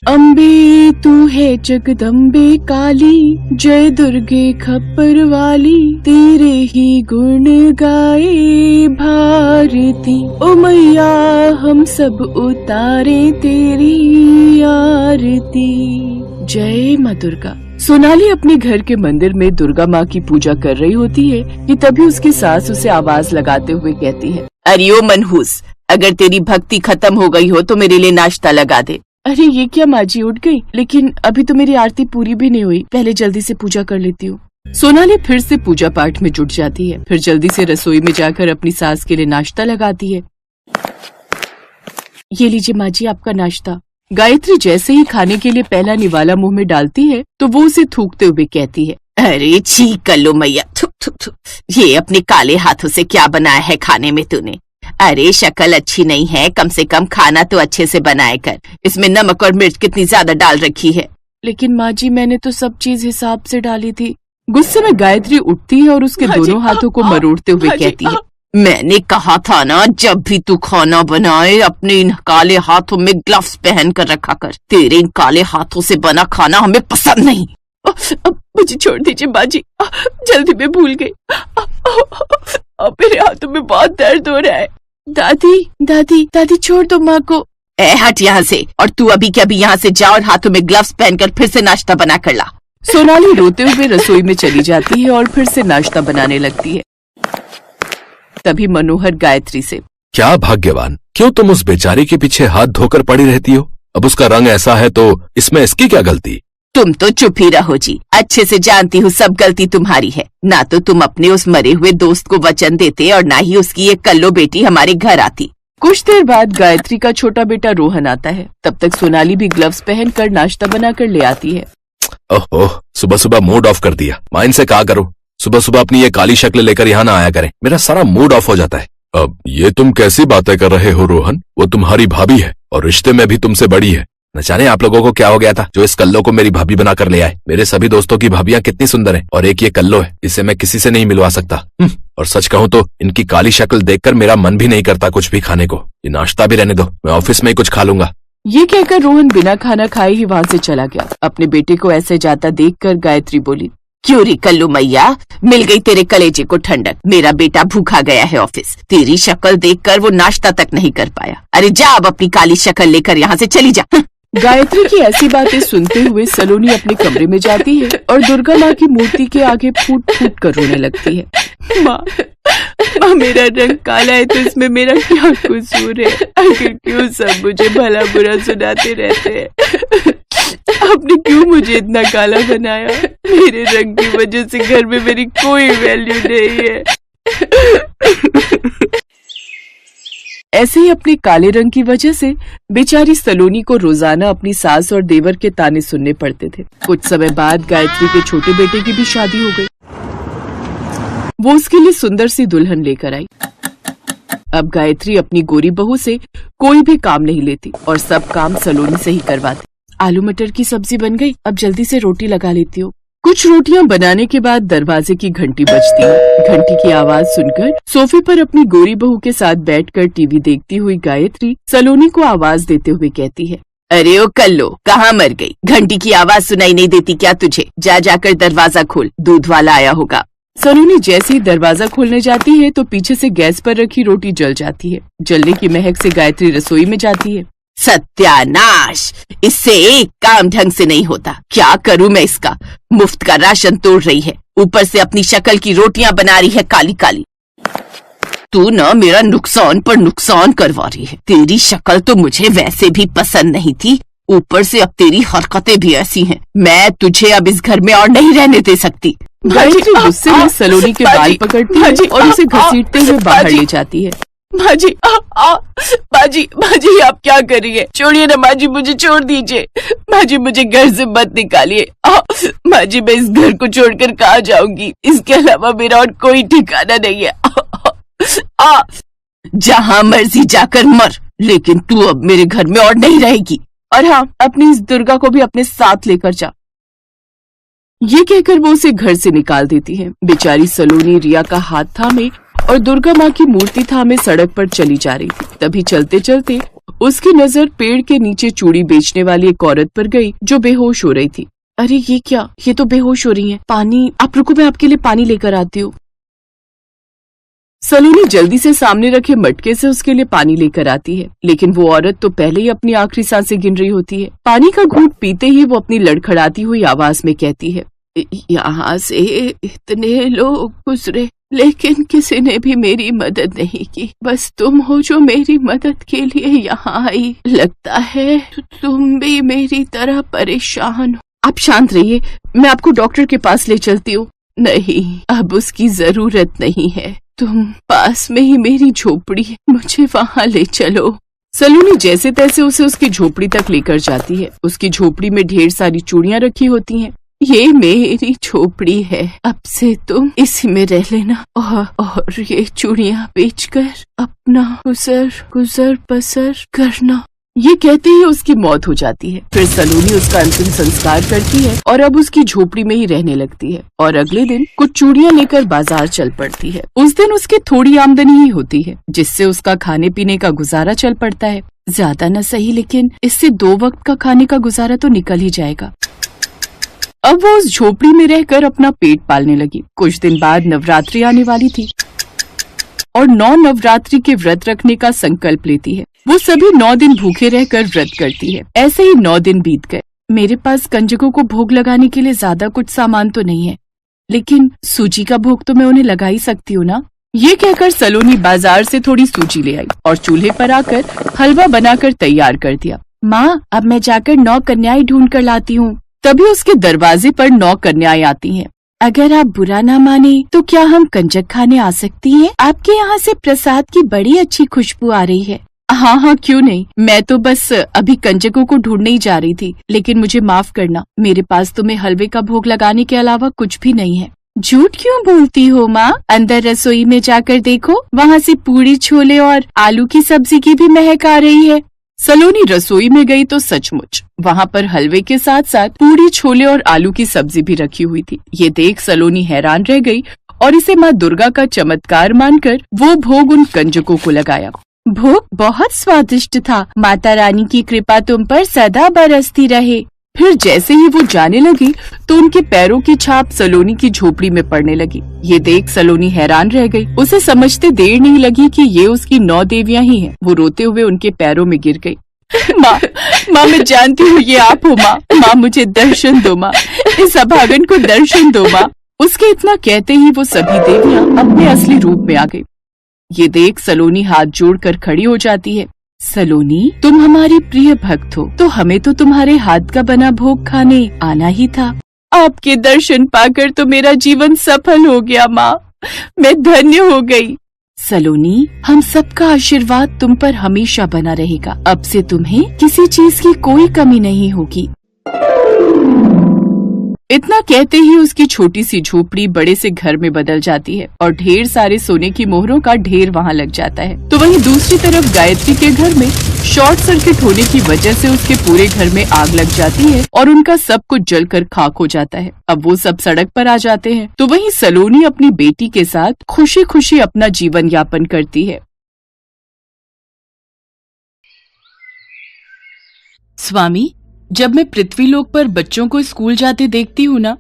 अम्बे तू है जगदम्बे काली, जय दुर्गे खप्पर वाली, तेरे ही गुण गाए भारती। ओ मैया हम सब उतारे तेरी आरती। जय माँ दुर्गा। सोनाली अपने घर के मंदिर में दुर्गा माँ की पूजा कर रही होती है कि तभी उसकी सास उसे आवाज लगाते हुए कहती है, अरे ओ मनहूस, अगर तेरी भक्ति खत्म हो गई हो तो मेरे लिए नाश्ता लगा दे। अरे ये क्या माँ जी, उठ गई? लेकिन अभी तो मेरी आरती पूरी भी नहीं हुई, पहले जल्दी से पूजा कर लेती हूँ। सोनाली फिर से पूजा पाठ में जुट जाती है, फिर जल्दी से रसोई में जाकर अपनी सास के लिए नाश्ता लगाती है। ये लीजिए माँ जी आपका नाश्ता। गायत्री जैसे ही खाने के लिए पहला निवाला मुंह में डालती है तो वो उसे थूकते हुए कहती है, अरे छी कल्लू मैया, थु थु थु, ये अपने काले हाथों से क्या बनाया है खाने में तूने? अरे शक्ल अच्छी नहीं है, कम से कम खाना तो अच्छे से बनाए कर। इसमें नमक और मिर्च कितनी ज्यादा डाल रखी है। लेकिन माँ जी मैंने तो सब चीज हिसाब से डाली थी। गुस्से में गायत्री उठती है और उसके दोनों हाथों को मरोड़ते हुए कहती है, मैंने कहा था ना, जब भी तू खाना बनाए अपने इन काले हाथों में ग्लव्स पहन कर रखा कर। तेरे इन काले हाथों से बना खाना हमें पसंद नहीं। अब मुझे छोड़ दीजिए माँ जी, जल्दी मैं भूल गई। अब मेरे हाथों में बहुत दर्द हो रहा है। दादी दादी दादी छोड़ दो माँ को। हट यहाँ से, और तू अभी के अभी यहाँ से जा और हाथों में ग्लव्स पहनकर फिर से नाश्ता बना कर ला। सोनाली रोते हुए रसोई में चली जाती है और फिर से नाश्ता बनाने लगती है। तभी मनोहर गायत्री से, क्या भाग्यवान, क्यों तुम उस बेचारी के पीछे हाथ धोकर पड़ी रहती हो? अब उसका रंग ऐसा है तो इसमें इसकी क्या गलती? तुम तो चुप ही रहो जी, अच्छे से जानती हूँ सब गलती तुम्हारी है। ना तो तुम अपने उस मरे हुए दोस्त को वचन देते और ना ही उसकी एक कल्लो बेटी हमारे घर आती। कुछ देर बाद गायत्री का छोटा बेटा रोहन आता है। तब तक सोनाली भी ग्लव्स पहनकर नाश्ता बनाकर ले आती है। ओह, सुबह सुबह मूड ऑफ कर दिया। मैं इनसे क्या करूं? सुबह सुबह अपनी ये काली शक्ल लेकर यहाँ ना आया करें, मेरा सारा मूड ऑफ हो जाता है। अब ये तुम कैसी बातें कर रहे हो रोहन? वो तुम्हारी भाभी है और रिश्ते में भी तुमसे बड़ी है। न जाने आप लोगों को क्या हो गया था जो इस कल्लो को मेरी भाभी बनाकर ले आए। मेरे सभी दोस्तों की भाभियां कितनी सुंदर हैं और एक ये कल्लो है, इसे मैं किसी से नहीं मिलवा सकता। और सच कहूँ तो इनकी काली शक्ल देखकर मेरा मन भी नहीं करता कुछ भी खाने को। ये नाश्ता भी रहने दो, मैं ऑफिस में ही कुछ खा लूंगा। ये कहकर रोहन बिना खाना खाए ही वहाँ से चला गया। अपने बेटे को ऐसे जाता देखकर गायत्री बोली, क्यों री कल्लू मैया, मिल गई तेरे कलेजे को ठंडक। मेरा बेटा भूखा गया है ऑफिस, तेरी शक्ल देखकर वो नाश्ता तक नहीं कर पाया। अरे जा अब अपनी काली शक्ल लेकर यहाँ से चली जा। गायत्री की ऐसी बातें सुनते हुए सलोनी अपने कमरे में जाती है और दुर्गा माँ की मूर्ति के आगे फूट फूट कर रोने लगती है। माँ मेरा रंग काला है तो इसमें मेरा क्या कसूर है? आखिर क्यों सब मुझे भला बुरा सुनाते रहते हैं? आपने क्यों मुझे इतना काला बनाया? मेरे रंग की वजह से घर में मेरी कोई वैल्यू नहीं है। ऐसे ही अपने काले रंग की वजह से बेचारी सलोनी को रोजाना अपनी सास और देवर के ताने सुनने पड़ते थे। कुछ समय बाद गायत्री के छोटे बेटे की भी शादी हो गई। वो उसके लिए सुंदर सी दुल्हन लेकर आई। अब गायत्री अपनी गोरी बहू से कोई भी काम नहीं लेती और सब काम सलोनी से ही करवाती। आलू मटर की सब्जी बन गई, अब जल्दी से रोटी लगा लेती हूँ। कुछ रोटियां बनाने के बाद दरवाजे की घंटी बजती है। घंटी की आवाज सुनकर सोफे पर अपनी गोरी बहू के साथ बैठकर टीवी देखती हुई गायत्री सलोनी को आवाज देते हुए कहती है, अरे ओ कल्लो, कहाँ मर गई? घंटी की आवाज सुनाई नहीं देती क्या तुझे? जा जाकर दरवाजा खोल, दूध वाला आया होगा। सलोनी जैसे ही दरवाजा खोलने जाती है तो पीछे से गैस पर रखी रोटी जल जाती है। जलने की महक से गायत्री रसोई में जाती है। सत्यानाश, इससे एक काम ढंग से नहीं होता। क्या करूं मैं इसका? मुफ्त का राशन तोड़ रही है, ऊपर से अपनी शक्ल की रोटियां बना रही है काली काली। तू न मेरा नुकसान पर नुकसान करवा रही है। तेरी शक्ल तो मुझे वैसे भी पसंद नहीं थी, ऊपर से अब तेरी हरकतें भी ऐसी हैं। मैं तुझे अब इस घर में और नहीं रहने दे सकती। गायत्री गुस्से में सलोनी के बाल पकड़ती है और उसे घसीटते हुए बाहर ले जाती है। बाजी बाजी आप क्या कर रही है? छोड़िए ना बाजी, मुझे छोड़ दीजिए। बाजी मुझे घर से मत निकालिए। बाजी मैं इस घर को छोड़कर कहाँ जाऊंगी? इसके अलावा मेरा और कोई ठिकाना नहीं है। जहाँ मर्जी जाकर मर, लेकिन तू अब मेरे घर में और नहीं रहेगी। और हाँ, अपनी इस दुर्गा को भी अपने साथ लेकर जा। ये कहकर वो उसे घर से निकाल देती है। बेचारी सलोनी रिया का हाथ थामे और दुर्गा माँ की मूर्ति थामे सड़क पर चली जा रही थी। तभी चलते चलते उसकी नजर पेड़ के नीचे चूड़ी बेचने वाली एक औरत पर गई जो बेहोश हो रही थी। अरे ये क्या, ये तो बेहोश हो रही हैं। पानी, आप रुको, मैं आपके लिए पानी लेकर आती हूँ। सलोनी जल्दी से सामने रखे मटके से उसके लिए पानी लेकर आती है, लेकिन वो औरत तो पहले ही अपनी आखिरी सांसें गिन रही होती है। पानी का घूंट पीते ही वो अपनी लड़खड़ाती हुई आवाज में कहती है, यहाँ से इतने लोग गुजरे लेकिन किसी ने भी मेरी मदद नहीं की। बस तुम हो जो मेरी मदद के लिए यहाँ आई। लगता है तुम भी मेरी तरह परेशान हो। आप शांत रहिए, मैं आपको डॉक्टर के पास ले चलती हूँ। नहीं, अब उसकी जरूरत नहीं है। तुम पास में ही मेरी झोपड़ी है, मुझे वहाँ ले चलो। सलोनी जैसे तैसे उसे उसकी झोपड़ी तक लेकर जाती है। उसकी झोपड़ी में ढेर सारी चूड़ियाँ रखी होती हैं। ये मेरी झोपड़ी है, अब से तुम इसी में रह लेना और ये चूड़ियाँ बेचकर अपना गुजर बसर करना। ये कहते ही उसकी मौत हो जाती है। फिर सलोनी उसका अंतिम संस्कार करती है और अब उसकी झोपड़ी में ही रहने लगती है और अगले दिन कुछ चूड़ियाँ लेकर बाजार चल पड़ती है। उस दिन उसकी थोड़ी आमदनी ही होती है जिससे उसका खाने पीने का गुजारा चल पड़ता है। ज्यादा न सही, लेकिन इससे 2 वक्त का खाने का गुजारा तो निकल ही जाएगा। अब वो उस झोपड़ी में रहकर अपना पेट पालने लगी। कुछ दिन बाद नवरात्रि आने वाली थी और 9 नवरात्रि के व्रत रखने का संकल्प लेती है। वो सभी 9 दिन भूखे रहकर व्रत करती है। ऐसे ही 9 दिन बीत गए। मेरे पास कंजकों को भोग लगाने के लिए ज्यादा कुछ सामान तो नहीं है, लेकिन सूजी का भोग तो मैं उन्हें लगा ही सकती हूँ ना। ये कहकर सलोनी बाजार से थोड़ी सूजी ले आई और चूल्हे पर आकर हलवा बनाकर तैयार कर दिया। माँ, अब मैं जाकर 9 कन्याएं ढूंढ कर लाती हूँ। तभी उसके दरवाजे पर 9 कन्याएं आती हैं। अगर आप बुरा ना माने तो क्या हम कंजक खाने आ सकती हैं? आपके यहाँ से प्रसाद की बड़ी अच्छी खुशबू आ रही है। हाँ, क्यों नहीं। मैं तो बस अभी कंजकों को ढूंढने ही जा रही थी, लेकिन मुझे माफ करना, मेरे पास तुम्हें हलवे का भोग लगाने के अलावा कुछ भी नहीं है। झूठ क्यों बोलती हो माँ? अंदर रसोई में जाकर देखो, वहाँ से पूरी छोले और आलू की सब्जी की भी महक आ रही है। सलोनी रसोई में गई तो सचमुच वहाँ पर हलवे के साथ साथ पूरी छोले और आलू की सब्जी भी रखी हुई थी। ये देख सलोनी हैरान रह गई और इसे माँ दुर्गा का चमत्कार मानकर वो भोग उन कंजकों को लगाया। भोग बहुत स्वादिष्ट था। माता रानी की कृपा तुम पर सदा बरसती रहे। फिर जैसे ही वो जाने लगी तो उनके पैरों की छाप सलोनी की झोपड़ी में पड़ने लगी। ये देख सलोनी हैरान रह गई। उसे समझते देर नहीं लगी कि ये उसकी 9 देवियां ही हैं। वो रोते हुए उनके पैरों में गिर गई। माँ, मैं जानती हूँ ये आप हो माँ, मुझे दर्शन दो माँ, इस अभागन को दर्शन दो माँ। उसके इतना कहते ही वो सभी देवियां अपने असली रूप में आ गई। ये देख सलोनी हाथ जोड़कर खड़ी हो जाती है। सलोनी, तुम हमारी प्रिय भक्त हो, तो हमें तो तुम्हारे हाथ का बना भोग खाने आना ही था। आपके दर्शन पाकर तो मेरा जीवन सफल हो गया माँ, मैं धन्य हो गई। सलोनी, हम सबका आशीर्वाद तुम पर हमेशा बना रहेगा। अब से तुम्हें किसी चीज की कोई कमी नहीं होगी। इतना कहते ही उसकी छोटी सी झोपड़ी बड़े से घर में बदल जाती है और ढेर सारे सोने की मोहरों का ढेर वहाँ लग जाता है। तो वहीं दूसरी तरफ गायत्री के घर में शॉर्ट सर्किट होने की वजह से उसके पूरे घर में आग लग जाती है और उनका सब कुछ जलकर खाक हो जाता है। अब वो सब सड़क पर आ जाते हैं। तो वहीं सलोनी अपनी बेटी के साथ खुशी खुशी अपना जीवन यापन करती है। स्वामी, जब मैं पृथ्वीलोक पर बच्चों को स्कूल जाते देखती हूँ ना,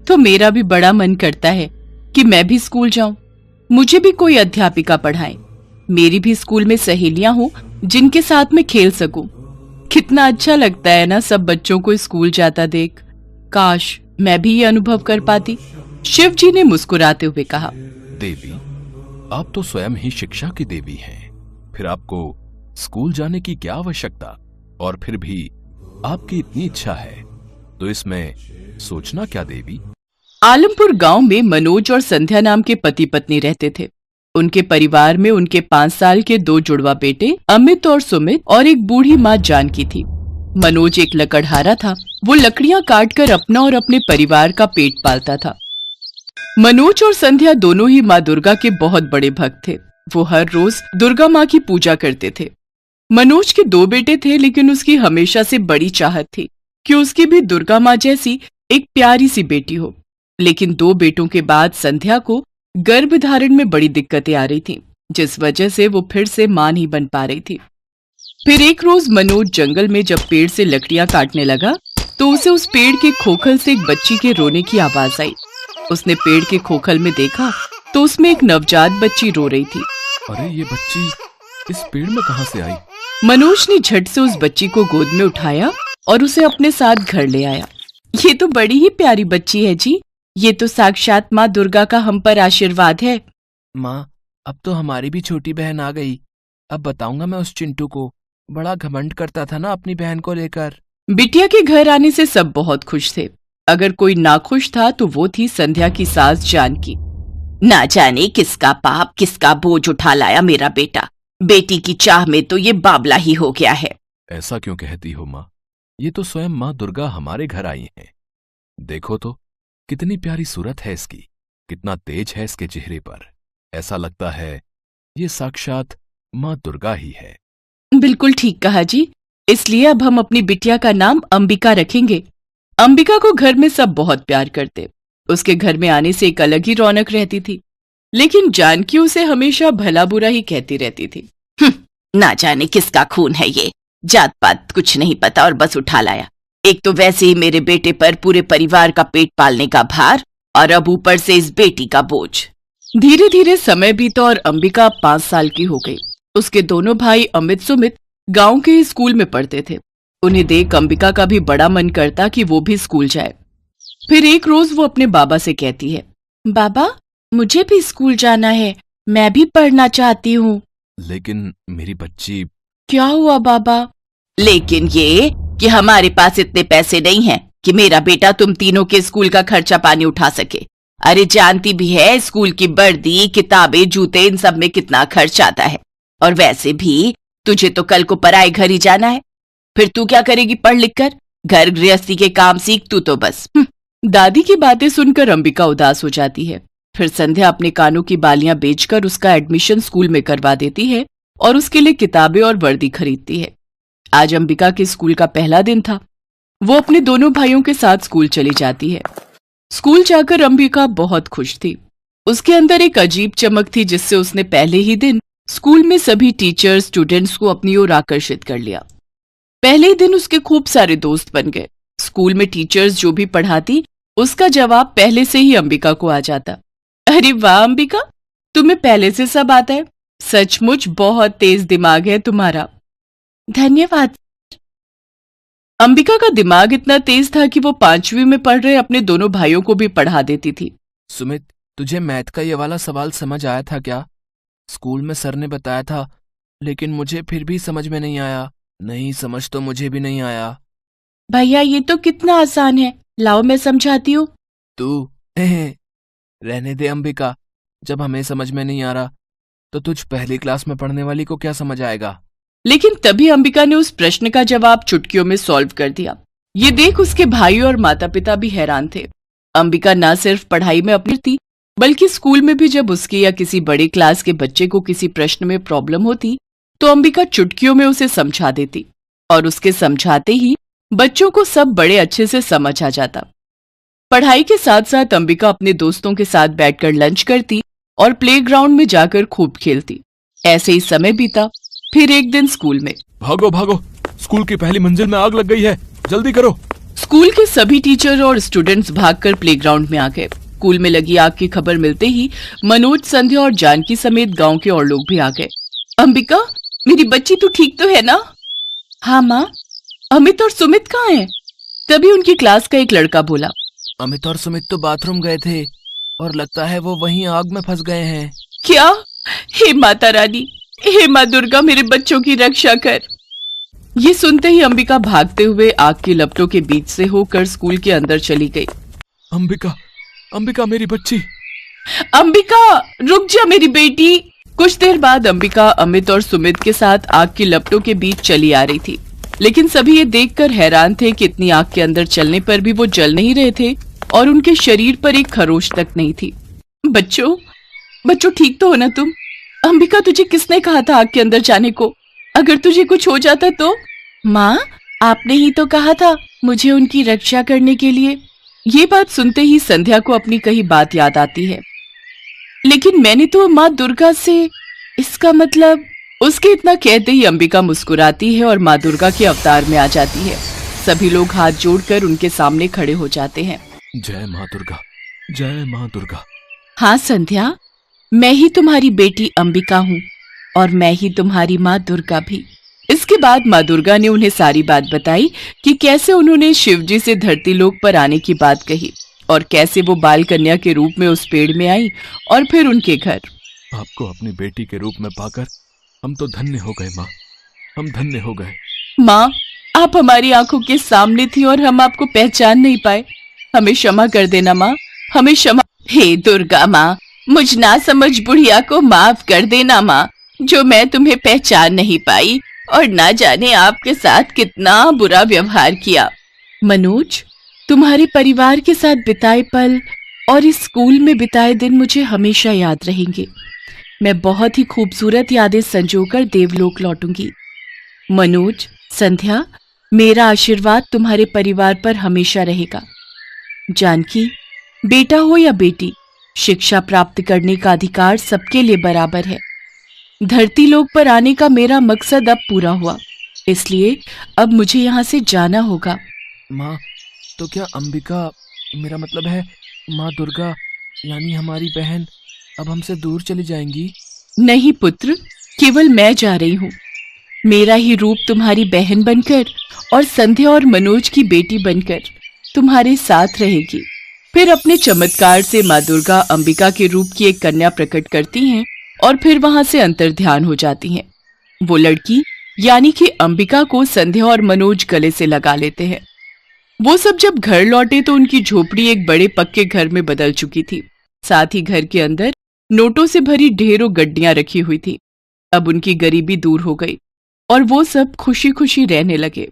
तो मेरा भी बड़ा मन करता है कि मैं भी स्कूल जाऊं, मुझे भी कोई अध्यापिका पढ़ाए, मेरी भी स्कूल में सहेलियां हो जिनके साथ मैं खेल सकूं। कितना अच्छा लगता है ना सब बच्चों को स्कूल जाता देख। काश मैं भी ये अनुभव कर पाती। शिव जी ने मुस्कुराते हुए कहा, देवी, आप तो स्वयं ही शिक्षा की देवी हैं, फिर आपको स्कूल जाने की क्या आवश्यकता? और फिर भी आपकी इतनी इच्छा है तो इसमें सोचना क्या देवी? आलमपुर गांव में मनोज और संध्या नाम के पति पत्नी रहते थे। उनके परिवार में उनके 5 साल के 2 जुड़वा बेटे अमित और सुमित और एक बूढ़ी माँ जानकी थी। मनोज एक लकड़हारा था। वो लकड़ियां काटकर अपना और अपने परिवार का पेट पालता था। मनोज और संध्या दोनों ही माँ दुर्गा के बहुत बड़े भक्त थे। वो हर रोज दुर्गा माँ की पूजा करते थे। मनोज के 2 बेटे थे, लेकिन उसकी हमेशा से बड़ी चाहत थी कि उसकी भी दुर्गा माँ जैसी एक प्यारी सी बेटी हो। लेकिन 2 बेटों के बाद संध्या को गर्भधारण में बड़ी दिक्कतें आ रही थीं, जिस वजह से वो फिर से मां नहीं बन पा रही थी। फिर एक रोज मनोज जंगल में जब पेड़ से लकड़ियां काटने लगा तो उसे उस पेड़ के खोखल से एक बच्ची के रोने की आवाज आई। उसने पेड़ के खोखल में देखा तो उसमें एक नवजात बच्ची रो रही थी। अरे ये बच्ची इस पेड़ में कहाँ से आई? मनोज ने झट से उस बच्ची को गोद में उठाया और उसे अपने साथ घर ले आया। ये तो बड़ी ही प्यारी बच्ची है जी, ये तो साक्षात माँ दुर्गा का हम पर आशीर्वाद है। माँ, अब तो हमारी भी छोटी बहन आ गई। अब बताऊंगा मैं उस चिंटू को, बड़ा घमंड करता था ना अपनी बहन को लेकर। बिटिया के घर आने से सब बहुत खुश थे। अगर कोई नाखुश था तो वो थी संध्या की सास जानकी। ना जाने किसका पाप किसका बोझ उठा लाया मेरा बेटा। बेटी की चाह में तो ये बाबला ही हो गया है। ऐसा क्यों कहती हो माँ? ये तो स्वयं माँ दुर्गा हमारे घर आई हैं। देखो तो कितनी प्यारी सूरत है इसकी, कितना तेज है इसके चेहरे पर। ऐसा लगता है ये साक्षात माँ दुर्गा ही है। बिल्कुल ठीक कहा जी, इसलिए अब हम अपनी बिटिया का नाम अंबिका रखेंगे। अंबिका को घर में सब बहुत प्यार करते। उसके घर में आने से एक अलग ही रौनक रहती थी, लेकिन जानकी उसे हमेशा भला बुरा ही कहती रहती थी। ना जाने किसका खून है ये, जात पात कुछ नहीं पता और बस उठा लाया। एक तो वैसे ही मेरे बेटे पर पूरे परिवार का पेट पालने का भार और अब ऊपर से इस बेटी का बोझ। धीरे धीरे समय बीता और अंबिका 5 साल की हो गई। उसके दोनों भाई अमित सुमित गांव के ही स्कूल में पढ़ते थे। उन्हें देख अंबिका का भी बड़ा मन करता कि वो भी स्कूल जाए। फिर एक रोज वो अपने बाबा से कहती है, बाबा मुझे भी स्कूल जाना है, मैं भी पढ़ना चाहती हूँ। लेकिन मेरी बच्ची। क्या हुआ बाबा? लेकिन ये कि हमारे पास इतने पैसे नहीं हैं कि मेरा बेटा तुम तीनों के स्कूल का खर्चा पानी उठा सके। अरे जानती भी है स्कूल की वर्दी, किताबें, जूते, इन सब में कितना खर्च आता है। और वैसे भी तुझे तो कल को पराए घर ही जाना है। फिर तू क्या करेगी पढ़ लिख कर? घर गृहस्थी के काम सीख तू तो बस। दादी की बातें सुनकर अंबिका उदास हो जाती है। फिर संध्या अपने कानों की बालियां बेचकर उसका एडमिशन स्कूल में करवा देती है और उसके लिए किताबें और वर्दी खरीदती है। आज अंबिका के स्कूल का पहला दिन था। वो अपने दोनों भाइयों के साथ स्कूल चली जाती है। स्कूल जाकर अंबिका बहुत खुश थी। उसके अंदर एक अजीब चमक थी जिससे उसने पहले ही दिन स्कूल में सभी टीचर्स स्टूडेंट्स को अपनी ओर आकर्षित कर लिया। पहले ही दिन उसके खूब सारे दोस्त बन गए। स्कूल में टीचर्स जो भी पढ़ाती उसका जवाब पहले से ही अंबिका को आ जाता। अरे वाह अंबिका, तुम्हें पहले से सब आता है। सचमुच बहुत तेज दिमाग है तुम्हारा। धन्यवाद। अंबिका का दिमाग इतना तेज था कि वो 5वीं में पढ़ रहे अपने दोनों भाइयों को भी पढ़ा देती थी। सुमित, तुझे मैथ का ये वाला सवाल समझ आया था क्या? स्कूल में सर ने बताया था, लेकिन मुझे फिर भी समझ में नहीं आया। नहीं, समझ तो मुझे भी नहीं आया। भैया ये तो कितना आसान है, लाओ मैं समझाती हूँ। तू रहने दे अंबिका, जब हमें समझ में नहीं आ रहा तो तुझ पहली क्लास में पढ़ने वाली को क्या समझ आएगा? लेकिन तभी अंबिका ने उस प्रश्न का जवाब चुटकियों में सॉल्व कर दिया। ये देख उसके भाई और माता पिता भी हैरान थे। अंबिका न सिर्फ पढ़ाई में अपनी थी, बल्कि स्कूल में भी जब उसके या किसी बड़े क्लास के बच्चे को किसी प्रश्न में प्रॉब्लम होती तो अंबिका चुटकियों में उसे समझा देती और उसके समझाते ही बच्चों को सब बड़े अच्छे से समझ आ जाता। पढ़ाई के साथ साथ अंबिका अपने दोस्तों के साथ बैठकर लंच करती और प्लेग्राउंड में जाकर खूब खेलती। ऐसे ही समय बीता। फिर एक दिन स्कूल में, भागो भागो, स्कूल की पहली मंजिल में आग लग गई है, जल्दी करो। स्कूल के सभी टीचर और स्टूडेंट्स भागकर प्लेग्राउंड में आ गए। स्कूल में लगी आग की खबर मिलते ही मनोज, संध्या और जानकी समेत गांव के और लोग भी आ गए। अंबिका मेरी बच्ची तू ठीक तो है ना? हाँ माँ। अमित और सुमित कहाँ हैं? तभी उनकी क्लास का एक लड़का बोला, अमित और सुमित तो बाथरूम गए थे और लगता है वो वहीं आग में फंस गए हैं। क्या? हे माता रानी, हे माँ दुर्गा, मेरे बच्चों की रक्षा कर। ये सुनते ही अंबिका भागते हुए आग की लपटों के बीच से होकर स्कूल के अंदर चली गई। अंबिका, अंबिका मेरी बच्ची। अंबिका रुक जा मेरी बेटी। कुछ देर बाद अंबिका अमित और सुमित के साथ आग की लपटों के बीच चली आ रही थी, लेकिन सभी ये देखकर हैरान थे कि इतनी आग के अंदर चलने पर भी वो जल नहीं रहे थे और उनके शरीर पर एक खरोच तक नहीं थी। बच्चों ठीक तो हो ना तुम? अंबिका तुझे किसने कहा था आग के अंदर जाने को? अगर तुझे कुछ हो जाता तो? माँ आपने ही तो कहा था मुझे उनकी रक्षा करने के लिए। ये बात सुनते ही संध्या को अपनी कही बात याद आती है। लेकिन मैंने तो माँ दुर्गा से, इसका मतलब उसके इतना कहते ही अंबिका मुस्कुराती है और माँ दुर्गा के अवतार में आ जाती है। सभी लोग हाथ जोड़कर उनके सामने खड़े हो जाते हैं। जय माँ दुर्गा, जय माँ दुर्गा। हाँ संध्या, मैं ही तुम्हारी बेटी अंबिका हूँ और मैं ही तुम्हारी माँ दुर्गा भी। इसके बाद माँ दुर्गा ने उन्हें सारी बात बताई कि कैसे उन्होंने शिवजी से धरती लोक पर आने की बात कही और कैसे वो बाल कन्या के रूप में उस पेड़ में आई और फिर उनके घर। आपको अपनी बेटी के रूप में पाकर हम तो धन्य हो गए माँ, हम धन्य हो गए। माँ, आप हमारी आंखों के सामने थी और हम आपको पहचान नहीं पाए। हमें क्षमा कर देना माँ, हमें क्षमा। हे दुर्गा माँ, मुझ ना समझ बुढ़िया को माफ कर देना माँ, जो मैं तुम्हें पहचान नहीं पाई और ना जाने आपके साथ कितना बुरा व्यवहार किया। मनोज, तुम्हारे परिवार के साथ बिताए पल और इस स्कूल में बिताए दिन मुझे हमेशा याद रहेंगे। मैं बहुत ही खूबसूरत यादें संजोकर देवलोक लौटूंगी। मनोज, संध्या, मेरा आशीर्वाद तुम्हारे परिवार पर हमेशा रहेगा। जानकी, बेटा हो या बेटी, शिक्षा प्राप्त करने का अधिकार सबके लिए बराबर है। धरती लोक पर आने का मेरा मकसद अब पूरा हुआ, इसलिए अब मुझे यहाँ से जाना होगा। माँ, तो क्या अंबिका, मेरा मतलब है माँ दुर्गा यानी हमारी बहन, अब हमसे दूर चली जाएंगी? नहीं पुत्र, केवल मैं जा रही हूँ। मेरा ही रूप तुम्हारी बहन बनकर और संध्या और मनोज की बेटी बनकर तुम्हारे साथ रहेगी। फिर अपने चमत्कार से माँ दुर्गा अंबिका के रूप की एक कन्या प्रकट करती हैं और फिर वहां से अंतर्ध्यान हो जाती हैं। वो लड़की यानी कि अंबिका को संध्या और मनोज गले से लगा लेते हैं। वो सब जब घर लौटे तो उनकी झोपड़ी एक बड़े पक्के घर में बदल चुकी थी। साथ ही घर के अंदर नोटों से भरी ढेरों गड्डियां रखी हुई थी। अब उनकी गरीबी दूर हो गई और वो सब खुशी खुशी रहने लगे।